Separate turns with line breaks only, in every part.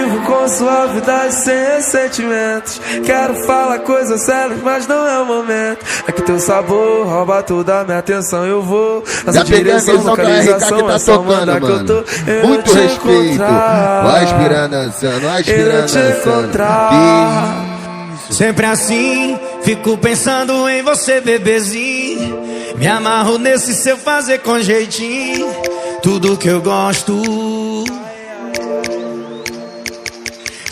Vivo com suavidade sem ressentimentos. Quero falar coisas sérias, mas não é o momento. É que teu sabor rouba toda a minha atenção. Eu vou nessa direção, localização, é só mandar que eu tô.
Muito respeito. Vai inspirando, dançando, vai inspirando, dançando.
Sempre assim, fico pensando em você, bebezinho. Me amarro nesse seu fazer com jeitinho. Tudo que eu gosto.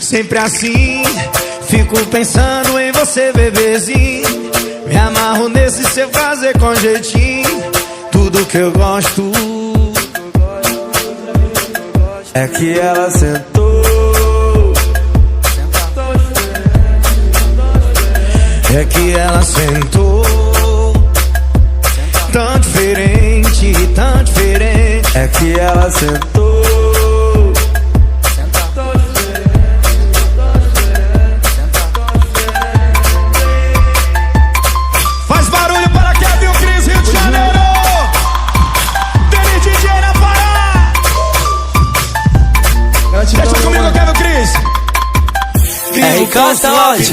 Sempre assim, fico pensando em você, bebezinho. Me amarro nesse seu fazer com jeitinho. Tudo que eu gosto.
É que ela sentou.
É que ela sentou. Tão diferente, tão diferente.
É que ela sentou.
Faz barulho para Kevin Cris, Rio de Janeiro. Dele DJ na Pará. Deixa comigo, Kevin Cris.
RK tá onde? RK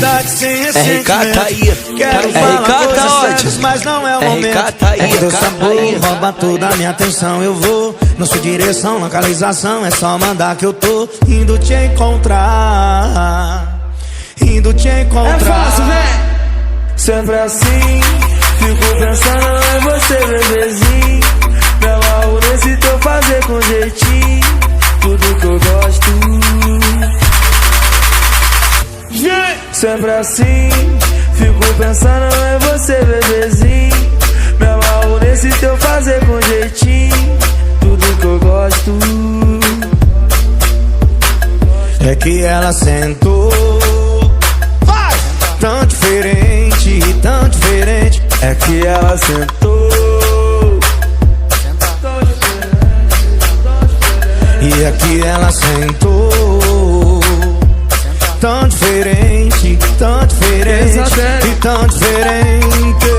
tá aí. RK tá onde?
Mas não é o momento.
RK tá aí.
Teu sabor rouba toda a minha atenção. Eu vou na sua direção, localização. É só mandar que eu tô indo te encontrar. Indo te encontrar.
É fácil, véi. Sempre assim, fico pensando em você, bebezinho. Me amarro nesse teu fazer com jeitinho. Tudo que eu gosto. Sempre assim, fico pensando em você, bebezinho. Me amarro nesse teu fazer com jeitinho. Tudo que eu gosto.
É que ela sentou. Vai! Tão diferente, tão diferente.
É que ela sentou.
E é que ela sentou. Tão diferente, tão diferente. E tão diferente.